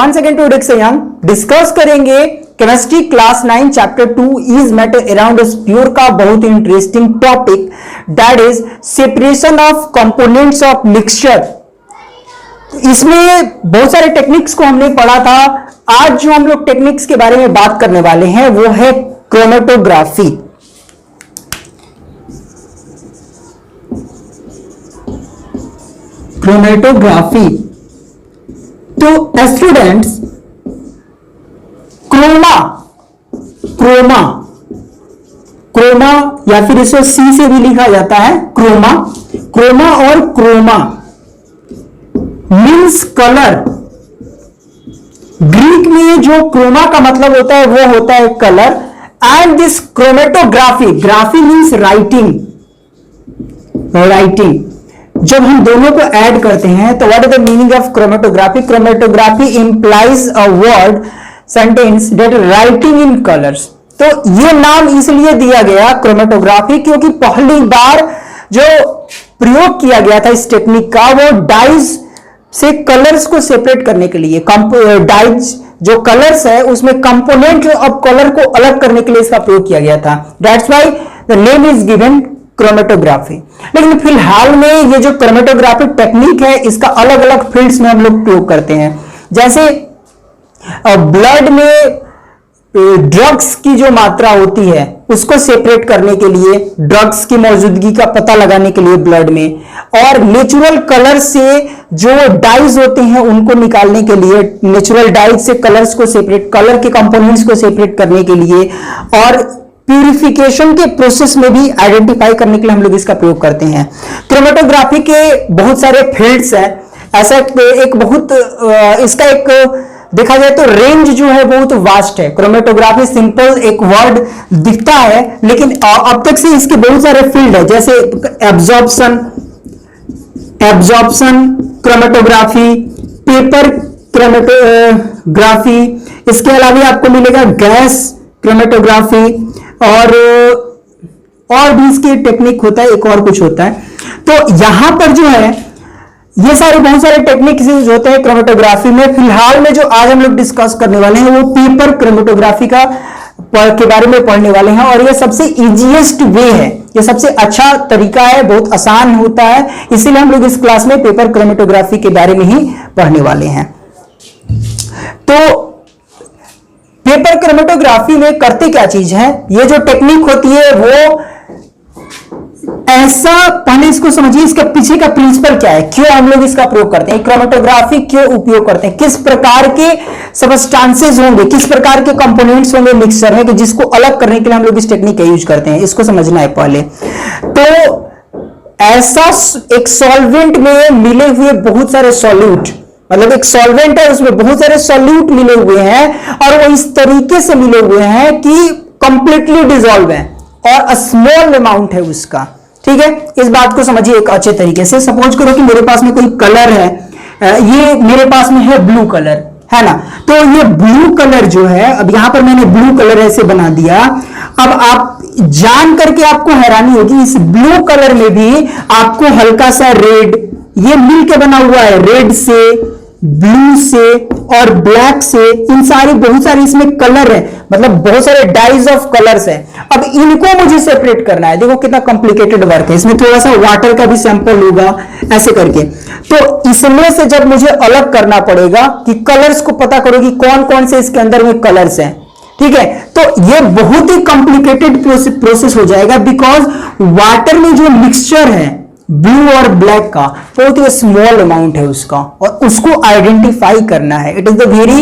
One second to discuss हम discuss करेंगे chemistry class 9 chapter 2 is matter around pure का बहुत interesting topic that is separation of components of mixture. इसमें बहुत सारे टेक्निक्स को हमने पढ़ा था। आज जो हम लोग टेक्निक्स के बारे में बात करने वाले हैं वो है क्रोमेटोग्राफी। क्रोमेटोग्राफी तो स्टूडेंट्स क्रोमा या फिर इसे सी से भी लिखा जाता है क्रोमा और क्रोमा मीन्स कलर। ग्रीक में जो क्रोमा का मतलब होता है वो होता है colour and this chromatography, graphy means writing. जब हम दोनों को ऐड करते हैं तो what is the meaning of chromatography? Chromatography implies a word sentence that writing in colours. तो ये नाम इसलिए दिया गया क्रोमेटोग्राफी क्योंकि पहली बार जो प्रयोग किया गया था इस टेक्निक का वो डाइज से कलर्स को सेपरेट करने के लिए। डाइज जो कलर्स है उसमें कंपोनेंट ऑफ कलर को अलग करने के लिए इसका प्रयोग किया गया था। That's why the name is given chromatography. लेकिन फिलहाल में ये जो क्रोमेटोग्राफी टेक्निक है इसका अलग अलग फील्ड्स में हम लोग प्रयोग करते हैं। जैसे ब्लड में ड्रग्स की जो मात्रा होती है उसको सेपरेट करने के लिए, ड्रग्स की मौजूदगी का पता लगाने के लिए ब्लड में, और नेचुरल कलर से जो डाइज होते हैं उनको निकालने के लिए, नेचुरल डाइज से कलर्स को सेपरेट, कलर के कंपोनेंट्स को सेपरेट करने के लिए, और प्यूरिफिकेशन के प्रोसेस में भी आइडेंटिफाई करने के लिए हम लोग इसका प्रयोग करते हैं। क्रोमेटोग्राफी के बहुत सारे फील्ड्स हैं। ऐसा एक बहुत इसका एक देखा जाए तो रेंज जो है बहुत वास्ट है। क्रोमेटोग्राफी सिंपल एक वर्ड दिखता है लेकिन अब तक से इसके बहुत सारे फील्ड है। जैसे एब्जॉर्प्शन क्रोमेटोग्राफी, पेपर क्रोमेटोग्राफी, इसके अलावा आपको मिलेगा गैस क्रोमेटोग्राफी, और भी इसकी टेक्निक होता है, एक और कुछ होता है। तो यहां पर जो है ये सारे बहुत सारे टेक्निक्स होते हैं क्रोमेटोग्राफी में। फिलहाल में जो आज हम लोग डिस्कस करने वाले हैं वो पेपर क्रोमेटोग्राफी का के बारे में पढ़ने वाले हैं, और ये सबसे इजीएस्ट वे है, ये सबसे अच्छा तरीका है, बहुत आसान होता है, इसीलिए हम लोग इस क्लास में पेपर क्रोमेटोग्राफी के बारे में ही पढ़ने वाले हैं। तो पेपर क्रोमेटोग्राफी में करते क्या चीज है, ये जो टेक्निक होती है वो ऐसा, पहले इसको समझिए इसके पीछे का प्रिंसिपल क्या है, क्यों हम लोग इसका प्रयोग करते हैं, क्रोमेटोग्राफी क्यों उपयोग करते हैं, किस प्रकार के सबस्टांसेस होंगे, किस प्रकार के कंपोनेंट्स होंगे मिक्सचर में कि जिसको अलग करने के लिए हम लोग इस टेक्निक का यूज करते हैं, इसको समझना है पहले। तो ऐसा एक सॉल्वेंट में मिले हुए बहुत सारे सॉल्यूट, मतलब एक सॉल्वेंट है उसमें बहुत सारे सॉल्यूट मिले हुए हैं और वो इस तरीके से मिले हुए हैं कि कंप्लीटली डिसॉल्व है और स्मॉल अमाउंट है उसका। ठीक है, इस बात को समझिए एक अच्छे तरीके से। सपोज करो कि मेरे पास में कोई कलर है, ये मेरे पास में है ब्लू कलर, है ना। तो ये ब्लू कलर जो है, अब यहां पर मैंने ब्लू कलर ऐसे बना दिया। अब आप जान करके आपको हैरानी होगी, इस ब्लू कलर में भी आपको हल्का सा रेड, ये मिलकर बना हुआ है रेड से, ब्लू से और ब्लैक से, इन सारी बहुत सारे इसमें कलर है, मतलब बहुत सारे डाइज ऑफ कलर्स है। अब इनको मुझे सेपरेट करना है, देखो कितना कॉम्प्लिकेटेड वर्क है। इसमें थोड़ा सा वाटर का भी सैंपल होगा ऐसे करके। तो इसमें से जब मुझे अलग करना पड़ेगा कि कलर्स को पता करो कि कौन कौन से इसके अंदर में कलर्स हैं, ठीक है, तो ये बहुत ही कॉम्प्लिकेटेड प्रोसेस हो जाएगा, बिकॉज वाटर में जो मिक्सचर है ब्लू और ब्लैक का बहुत ही स्मॉल अमाउंट है उसका, और उसको आइडेंटिफाई करना है। It is the very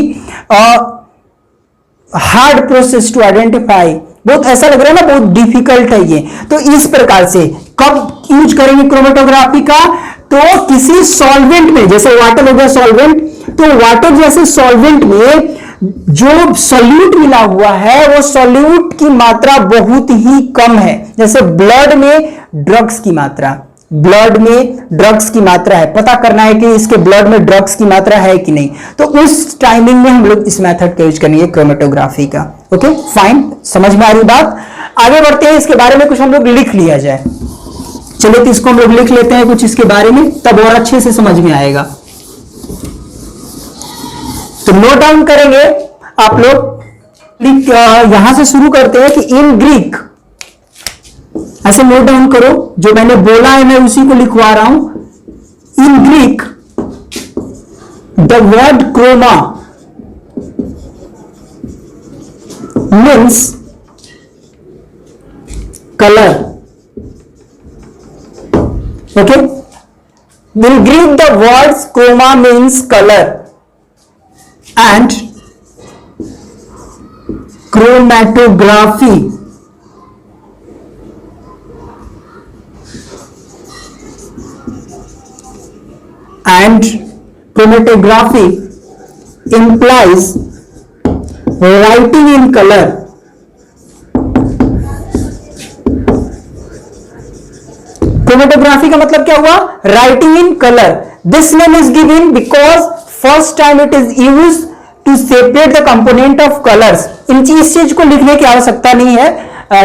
hard process to identify. बहुत ऐसा लग रहा है ना, बहुत डिफिकल्ट है ये। तो इस प्रकार से कब यूज करेंगे क्रोमेटोग्राफी का, तो किसी सॉल्वेंट में, जैसे वाटर हो गया सॉल्वेंट, तो वाटर जैसे सॉल्वेंट में जो सॉल्यूट मिला हुआ है वो सॉल्यूट की मात्रा बहुत ही कम है। जैसे ब्लड में ड्रग्स की मात्रा, ब्लड में ड्रग्स की मात्रा है, पता करना है कि इसके ब्लड में ड्रग्स की मात्रा है कि नहीं, तो उस टाइमिंग में हम लोग इस मेथड का यूज करेंगे क्रोमेटोग्राफी का। ओके फाइन, समझ में आ रही बात। आगे बढ़ते हैं, इसके बारे में कुछ हम लोग लिख लिया जाए। चलो तो इसको हम लोग लिख लेते हैं कुछ इसके बारे में, तब और अच्छे से समझ में आएगा। तो नोट डाउन करेंगे आप लोग। यहां से शुरू करते हैं कि इन ग्रीक, ऐसे नोट डाउन करो, जो मैंने बोला है मैं उसी को लिखवा रहा हूं। In Greek the word chroma means colour. Okay, in Greek the words chroma means color and chromatography implies writing in color. Chromatography का मतलब क्या हुआ? Writing in colour. This name is given because first time it is use to separate the component of colours. इन चीज को लिखने की आवश्यकता नहीं है,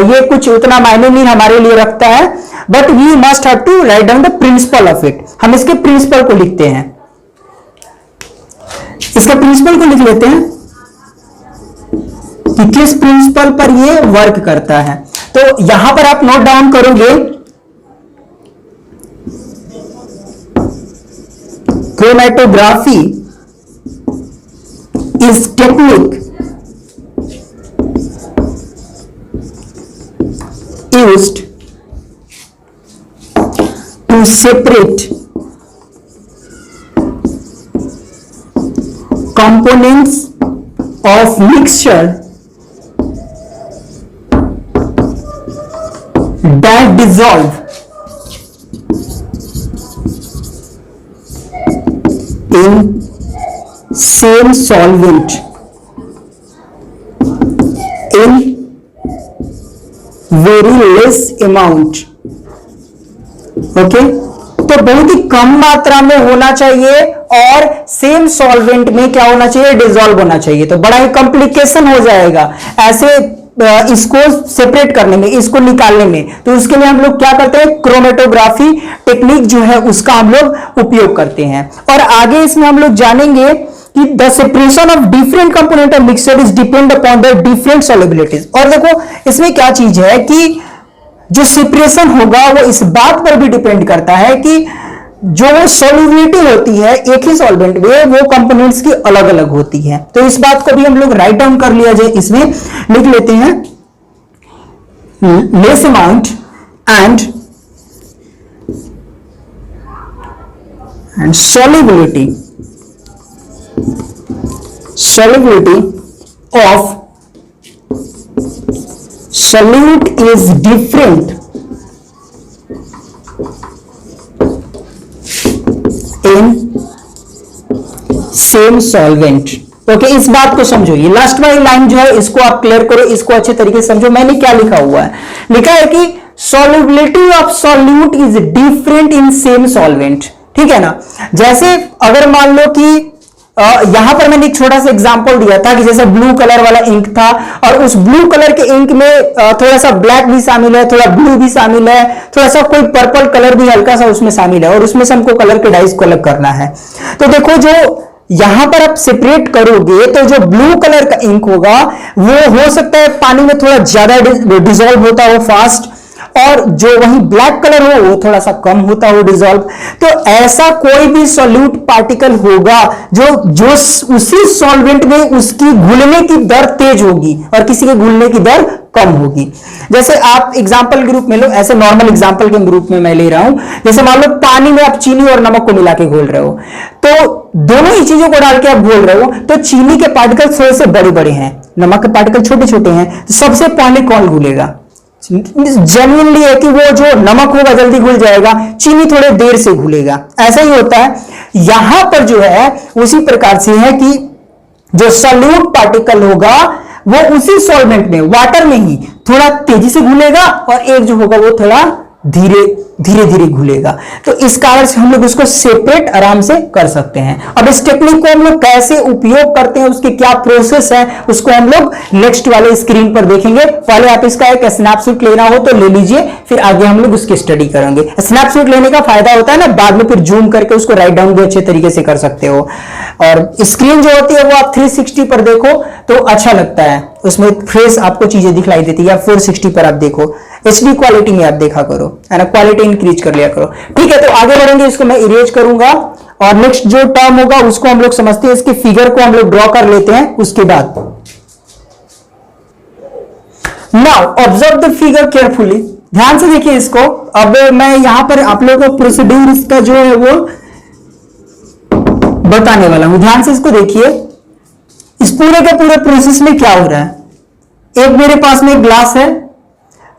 ये कुछ उतना मायने नहीं हमारे लिए रखता है, but we must have to write down the principle of it. हम इसके प्रिंसिपल को लिखते हैं, इसका प्रिंसिपल को लिख लेते हैं कि किस प्रिंसिपल पर ये वर्क करता है। तो यहां पर आप नोट डाउन करोगे, chromatography is technique used to separate components of mixture that dissolve in same solvent in very less amount। Okay, तो बहुत ही कम मात्रा में होना चाहिए और सेम सॉल्वेंट में क्या होना चाहिए? डिसॉल्व होना चाहिए। तो बड़ा ही कॉम्प्लिकेशन हो जाएगा ऐसे इसको सेपरेट करने में, इसको निकालने में। तो उसके लिए हम लोग क्या करते हैं? क्रोमेटोग्राफी टेक्निक जो है उसका हम लोग उपयोग करते हैं। और आगे इसमें हम लोग जानेंगे कि the separation of different component of mixture is depend upon the different solubilities. और देखो इसमें क्या चीज है कि जो सेपरेशन होगा वो इस बात पर भी डिपेंड करता है कि जो सॉल्युबिलिटी होती है एक ही सॉल्वेंट में, वो कंपोनेंट्स की अलग अलग होती है। तो इस बात को भी हम लोग राइट डाउन कर लिया जाए, इसमें लिख लेते हैं less amount and solubility of solute is different in same solvent। Okay, इस बात को समझो। ये लास्ट वाली लाइन जो है इसको आप क्लियर करो, इसको अच्छे तरीके से समझो। मैंने क्या लिखा हुआ है? लिखा है कि solubility of solute is different in same solvent। ठीक है ना? जैसे अगर मान लो कि यहां पर मैंने एक छोटा सा एग्जांपल दिया था कि जैसे ब्लू कलर वाला इंक था और उस ब्लू कलर के इंक में थोड़ा सा ब्लैक भी शामिल है, थोड़ा ब्लू भी शामिल है, थोड़ा सा कोई पर्पल कलर भी हल्का सा उसमें शामिल है, और उसमें से हमको कलर के डाइस को अलग करना है। तो देखो जो यहां पर आप सेपरेट करोगे तो जो ब्लू कलर का इंक होगा वो हो सकता है पानी में थोड़ा ज्यादा डिसॉल्व होता हो फास्ट, और जो वही ब्लैक कलर हो वो थोड़ा सा कम होता हो डिसॉल्व। तो ऐसा कोई भी सॉल्यूट पार्टिकल होगा जो उसी सॉल्वेंट में उसकी घुलने की दर तेज होगी और किसी के घुलने की दर कम होगी। जैसे आप एग्जांपल के रूप में लो, ऐसे नॉर्मल एग्जांपल के रूप में मैं ले रहा हूं। जैसे मान लो पानी में आप चीनी और नमक को मिला के घोल रहे हो, तो दोनों ही चीजों को डाल के आप घोल रहे हो, तो चीनी के पार्टिकल थोड़े से बड़े बड़े हैं, नमक के पार्टिकल छोटे छोटे हैं, तो सबसे पहले कौन घुलेगा? जेन्युइनली है कि वो जो नमक होगा जल्दी घुल जाएगा, चीनी थोड़े देर से घुलेगा। ऐसा ही होता है यहां पर जो है उसी प्रकार से है कि जो सॉल्यूट पार्टिकल होगा वो उसी सॉल्वेंट में, वाटर में ही थोड़ा तेजी से घुलेगा, और एक जो होगा वो थोड़ा धीरे धीरे धीरे घुलेगा। तो इस कारण से हम लोग उसको सेपरेट आराम से कर सकते हैं। अब इस टेक्निक को हम लोग कैसे उपयोग करते हैं, उसके क्या प्रोसेस है, उसको हम लोग नेक्स्ट वाले स्क्रीन पर देखेंगे। पहले आप इसका एक स्नैपशॉट लेना हो तो ले लीजिए, फिर आगे हम लोग उसकी स्टडी करेंगे। स्नैपशॉट लेने का फायदा होता है ना, बाद में फिर जूम करके उसको राइट डाउन भी अच्छे तरीके से कर सकते हो। और स्क्रीन जो होती है वो आप 360 पर देखो तो अच्छा लगता है, उसमें फ्रेश आपको चीजें दिखलाई देती है। या 460 पर आप देखो, एचडी क्वालिटी में आप देखा करो, है ना, क्वालिटी इंक्रीज कर लिया करो। ठीक है, तो आगे बढ़ेंगे, इसको मैं इरेज करूंगा और नेक्स्ट जो टर्म होगा उसको हम लोग समझते हैं। इसके फिगर को हम लोग ड्रॉ कर लेते हैं उसके बाद। Now observe the figure carefully, ध्यान से देखिए इसको। अब मैं यहां पर आप लोगों को प्रोसीड्यूर इसका जो है वो बताने वाला हूं, ध्यान से इसको देखिए। इस पूरे के पूरे प्रोसेस में क्या हो रहा है, एक मेरे पास में ग्लास है,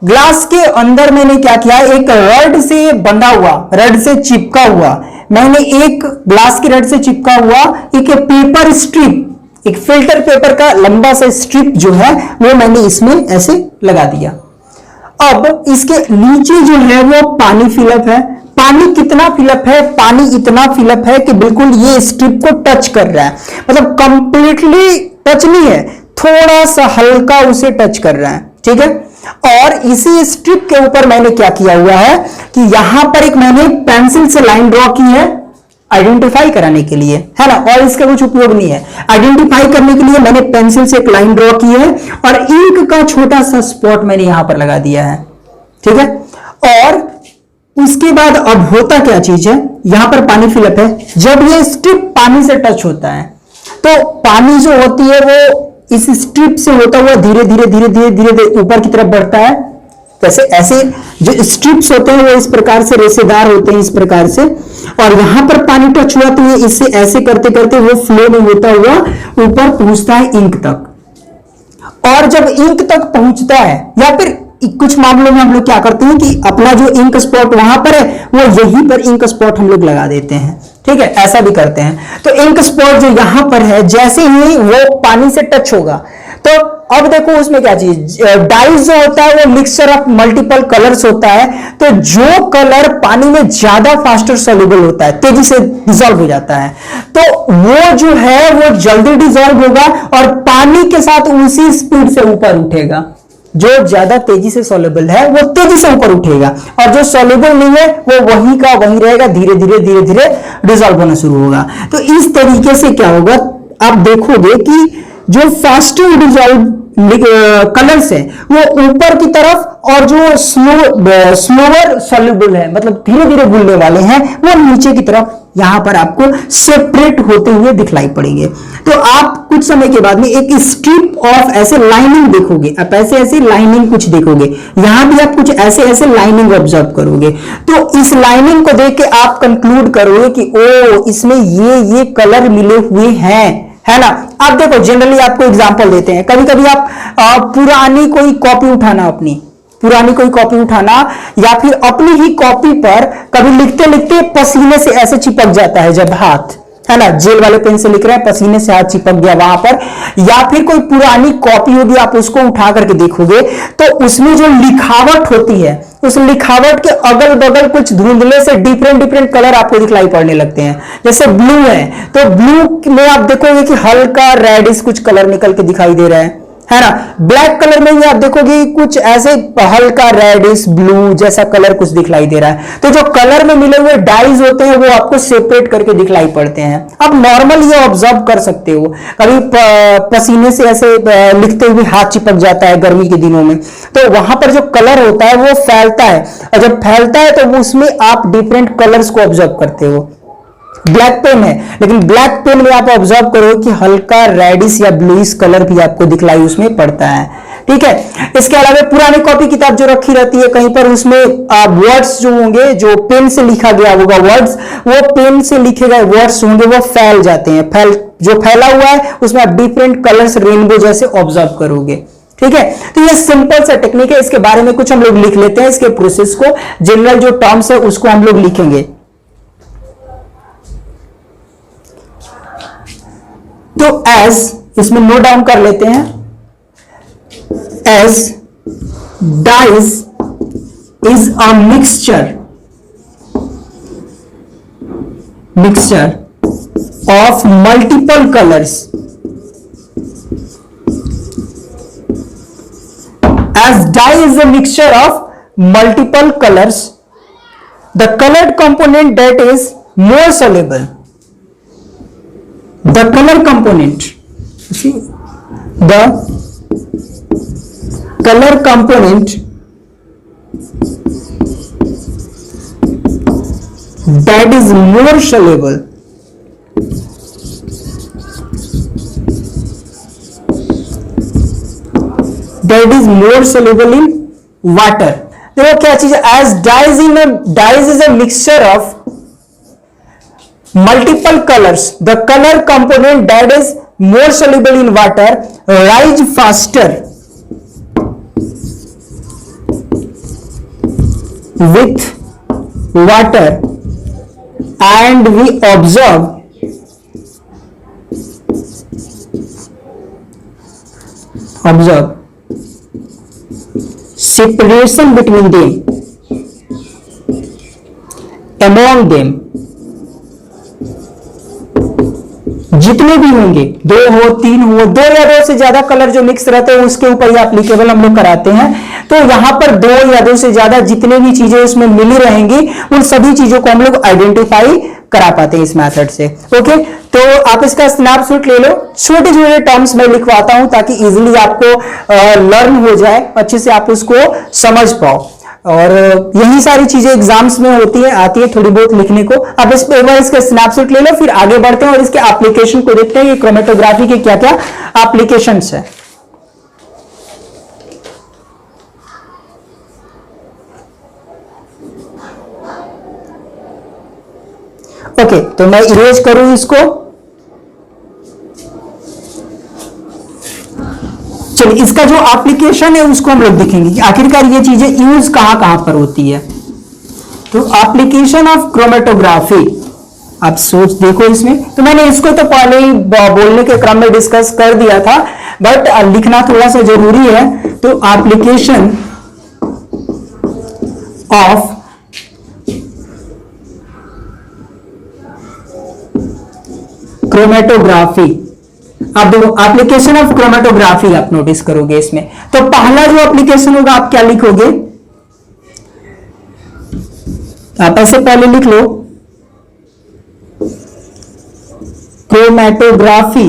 ग्लास के अंदर मैंने क्या किया, एक रड से बंधा हुआ, रड से चिपका हुआ, मैंने एक ग्लास की रड से चिपका हुआ एक पेपर स्ट्रिप, एक फिल्टर पेपर का लंबा सा स्ट्रिप जो है वो मैंने इसमें ऐसे लगा दिया। अब इसके नीचे जो है वो पानी फिलअप है। पानी कितना फिलअप है, पानी इतना फिलअप है कि बिल्कुल ये स्ट्रिप को टच कर रहा है, मतलब कंप्लीटली टच नहीं है, थोड़ा सा हल्का उसे टच कर रहा है। ठीक है, और इसी स्ट्रिप के ऊपर मैंने क्या किया हुआ है कि यहां पर एक मैंने पेंसिल से लाइन ड्रॉ की है आइडेंटिफाई कराने के लिए, है ना, और इसका कुछ उपयोग नहीं है। आइडेंटिफाई करने के लिए मैंने पेंसिल से एक लाइन ड्रॉ की है और इंक का छोटा सा स्पॉट मैंने यहां पर लगा दिया है। ठीक है, और उसके बाद अब होता क्या चीज है, यहां पर पानी फिलअप है, जब ये स्ट्रिप पानी से टच होता है तो पानी जो होती है वो इस स्ट्रिप से होता हुआ धीरे धीरे धीरे धीरे धीरे धीरे ऊपर की तरफ बढ़ता है। जैसे ऐसे जो स्ट्रिप्स होते हैं वो इस प्रकार से रेसेदार होते हैं, इस प्रकार से, और यहां पर पानी टच हुआ तो ये इससे ऐसे करते करते वो फ्लो में होता हुआ ऊपर पहुंचता है इंक तक। और जब इंक तक पहुंचता है, या फिर कुछ मामलों में हम लोग क्या करते हैं कि अपना जो इंक स्पॉट वहां पर है वो यहीं पर इंक स्पॉट हम लोग लगा देते हैं। ठीक है, ऐसा भी करते हैं। तो इंक स्पॉट जो यहां पर है, जैसे ही वो पानी से टच होगा तो अब देखो उसमें क्या चीज, डाइज जो होता है वो मिक्सचर ऑफ मल्टीपल कलर्स होता है। तो जो कलर पानी में ज्यादा फास्टर सॉल्युबल होता है, तेजी से डिसॉल्व हो जाता है, तो वो जो है वो जल्दी डिसॉल्व होगा और पानी के साथ उसी स्पीड से ऊपर उठेगा। जो ज्यादा तेजी से सॉल्युबल है वो तेजी से ऊपर उठेगा, और जो सॉल्युबल नहीं है वो वहीं का वहीं रहेगा, धीरे धीरे धीरे धीरे डिसॉल्व होना शुरू होगा। तो इस तरीके से क्या होगा, आप देखोगे कि जो फास्टर डिसॉल्व कलर्स है वो ऊपर की तरफ, और जो स्लोअर सॉल्युबल है, मतलब धीरे धीरे घुलने वाले हैं, वो नीचे की तरफ यहां पर आपको सेपरेट होते हुए दिखलाई पड़ेंगे। तो आप कुछ समय के बाद में एक स्ट्रिप ऑफ ऐसे लाइनिंग देखोगे, आप ऐसे ऐसे लाइनिंग कुछ देखोगे, यहां भी आप कुछ ऐसे ऐसे लाइनिंग ऑब्जर्व करोगे। तो इस लाइनिंग को देख के आप कंक्लूड करोगे कि ओ इसमें ये कलर मिले हुए हैं, है ना। आप देखो जनरली आपको एग्जांपल देते हैं, कभी कभी आप पुरानी कोई कॉपी उठाना, अपनी पुरानी कोई कॉपी उठाना, या फिर अपनी ही कॉपी पर कभी लिखते लिखते पसीने से ऐसे चिपक जाता है जब हाथ, है ना, जेल वाले पेन से लिख रहे हैं, पसीने से हाथ चिपक गया वहां पर, या फिर कोई पुरानी कॉपी होगी आप उसको उठा करके देखोगे तो उसमें जो लिखावट होती है, उस लिखावट के अगल बगल कुछ धुंधले से डिफरेंट डिफरेंट कलर आपको दिखलाई पड़ने लगते हैं। जैसे ब्लू है तो ब्लू में आप देखोगे कि हल्का रेडिश कुछ कलर निकल के दिखाई दे रहा है ना। ब्लैक कलर में भी आप देखोगे कुछ ऐसे हल्का रेडिश ब्लू जैसा कलर कुछ दिखलाई दे रहा है। तो जो कलर में मिले हुए डाइज होते हैं वो आपको सेपरेट करके दिखलाई पड़ते हैं। आप नॉर्मल ये ऑब्जर्व कर सकते हो, कभी पसीने से ऐसे लिखते हुए हाथ चिपक जाता है गर्मी के दिनों में, तो वहां पर जो कलर होता है वो फैलता है, और जब फैलता है तो उसमें आप डिफरेंट कलर्स को ऑब्जर्व करते हो। ब्लैक पेन है, लेकिन ब्लैक पेन में आप ऑब्जर्व करो कि हल्का रेडिश या ब्लूइश कलर भी आपको दिखलाई उसमें पड़ता है। ठीक है, इसके अलावा पुरानी कॉपी किताब जो रखी रहती है कहीं पर, उसमें वर्ड्स जो होंगे, जो पेन से लिखा गया होगा वर्ड्स, वो पेन से लिखे गए वर्ड्स होंगे वो फैल जाते हैं, जो फैला हुआ है उसमें आप डिफरेंट कलर्स रेनबो जैसे ऑब्जर्व करोगे। ठीक है, तो ये सिंपल सा टेक्निक है, इसके बारे में कुछ हम लोग लिख लेते हैं, इसके प्रोसेस को, जनरल जो टर्म्स है उसको हम लोग लिखेंगे। तो एज, इसमें नोट डाउन कर लेते हैं, as dyes is a mixture of multiple colors. As dye is a mixture of multiple colors, the colored component that is more soluble, the color component, see, the color component that is more soluble in water. देखो क्या चीज है, as dyes is a mixture of multiple colors, the color component that is more soluble in water rise faster with water, and we observe separation between them, among them. जितने भी होंगे, 2 हो 3 हो, 2 या 2 से ज्यादा कलर जो मिक्स रहते हैं उसके ऊपर ही एप्लीकेबल हम लोग कराते हैं। तो यहां पर 2 या 2 से ज्यादा जितने भी चीजें उसमें मिली रहेंगी उन सभी चीजों को हम लोग आइडेंटिफाई करा पाते हैं इस मेथड से। ओके, तो आप इसका स्नैपशॉट ले लो, छोटे छोटे टर्म्स में लिखवाता हूं ताकि इजीली आपको लर्न हो जाए, अच्छे से आप उसको समझ पाओ। और यही सारी चीजें एग्जाम्स में होती है, आती है थोड़ी बहुत लिखने को। अब इस पे एक बार इसका स्नैपशॉट ले लो, फिर आगे बढ़ते हैं और इसके एप्लीकेशन को देखते हैं कि क्रोमेटोग्राफी के क्या क्या एप्लीकेशंस है। ओके, तो मैं इरेज करूं इसको। चलिए, इसका जो एप्लीकेशन है उसको हम लोग देखेंगे कि आखिरकार ये चीजें यूज कहां कहां पर होती है। तो एप्लीकेशन ऑफ क्रोमेटोग्राफी, आप सोच देखो इसमें, तो मैंने इसको तो पहले ही बोलने के क्रम में डिस्कस कर दिया था, बट लिखना थोड़ा सा जरूरी है। तो एप्लीकेशन ऑफ क्रोमेटोग्राफी, आप देखो एप्लीकेशन ऑफ क्रोमेटोग्राफी आप नोटिस करोगे इसमें। तो पहला जो एप्लीकेशन होगा आप क्या लिखोगे, आप ऐसे पहले लिख लो, क्रोमेटोग्राफी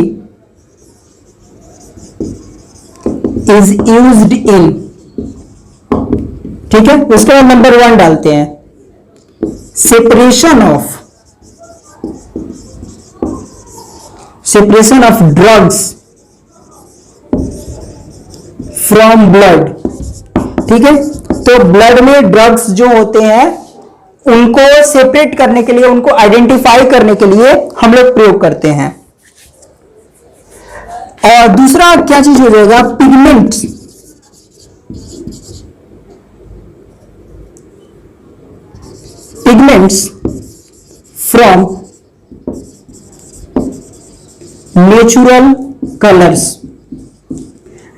इज यूज्ड इन, ठीक है। उसके बाद नंबर 1 डालते हैं, separation of drugs from blood, ठीक है। तो ब्लड में ड्रग्स जो होते हैं उनको सेपरेट करने के लिए, उनको आइडेंटिफाई करने के लिए हम लोग प्रयोग करते हैं। और दूसरा क्या चीज हो जाएगा, pigments from natural colours,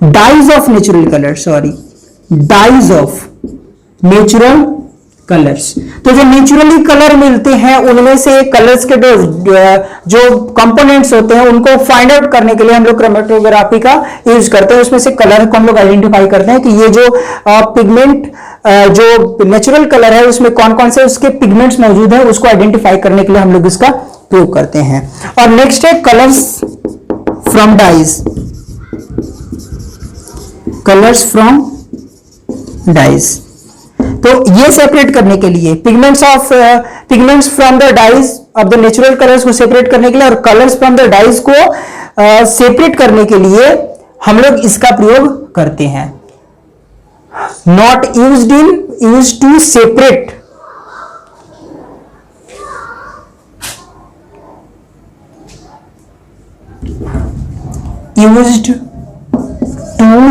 dyes of natural colours. तो जो नेचुरली कलर मिलते हैं उनमें से कलर्स के जो कंपोनेंट्स होते हैं उनको फाइंड आउट करने के लिए हम लोग क्रोमेटोग्राफी का यूज करते हैं। उसमें से कलर को हम लोग आइडेंटिफाई करते हैं कि ये जो पिगमेंट जो नेचुरल कलर है उसमें कौन कौन से उसके पिगमेंट्स मौजूद है, उसको आइडेंटिफाई करने के लिए हम लोग इसका प्रयोग करते हैं। और नेक्स्ट है कलर्स फ्रॉम डाइज। तो ये सेपरेट करने के लिए pigments from the dyes of the natural colours को सेपरेट करने के लिए और कलर्स फ्रॉम द डाइज को सेपरेट करने के लिए हम लोग इसका प्रयोग करते हैं। Not used to separate, used to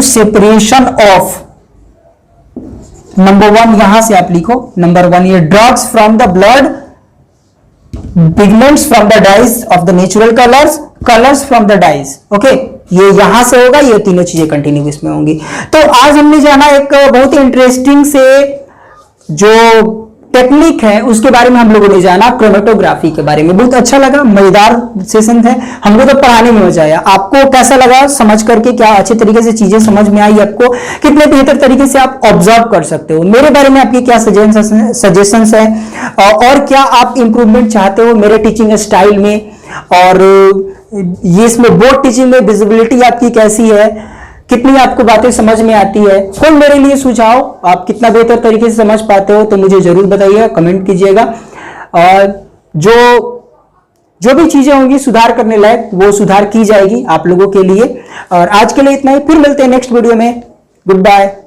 separation of, number 1 यहां से आप लिखो, नंबर 1 ये drugs from the blood, pigments from the dyes of the natural colours from the dyes. Okay, ये यहां से होगा, ये तीनों चीजें कंटिन्यू इसमें होंगी। तो आज हमने जाना एक बहुत ही इंटरेस्टिंग से जो टेक्निक है उसके बारे में हम लोगों ने जाना, क्रोमेटोग्राफी के बारे में। बहुत अच्छा लगा, मजेदार सेशन है, हमको तो पढ़ाने में मजा आया। आपको कैसा लगा समझ करके? क्या अच्छे तरीके से चीजें समझ में आई आपको? कितने बेहतर तरीके से आप ऑब्जर्व कर सकते हो? मेरे बारे में आपके क्या सजेशंस है और क्या आप इंप्रूवमेंट चाहते हो मेरे टीचिंग स्टाइल में? और ये इसमें बोर्ड टीचिंग में विजिबिलिटी आपकी कैसी है? कितनी आपको बातें समझ में आती है? कोई मेरे लिए सुझाव, आप कितना बेहतर तरीके से समझ पाते हो तो मुझे जरूर बताइएगा, कमेंट कीजिएगा। और जो भी चीजें होंगी सुधार करने लायक वो सुधार की जाएगी आप लोगों के लिए। और आज के लिए इतना ही, फिर मिलते हैं नेक्स्ट वीडियो में। Good bye.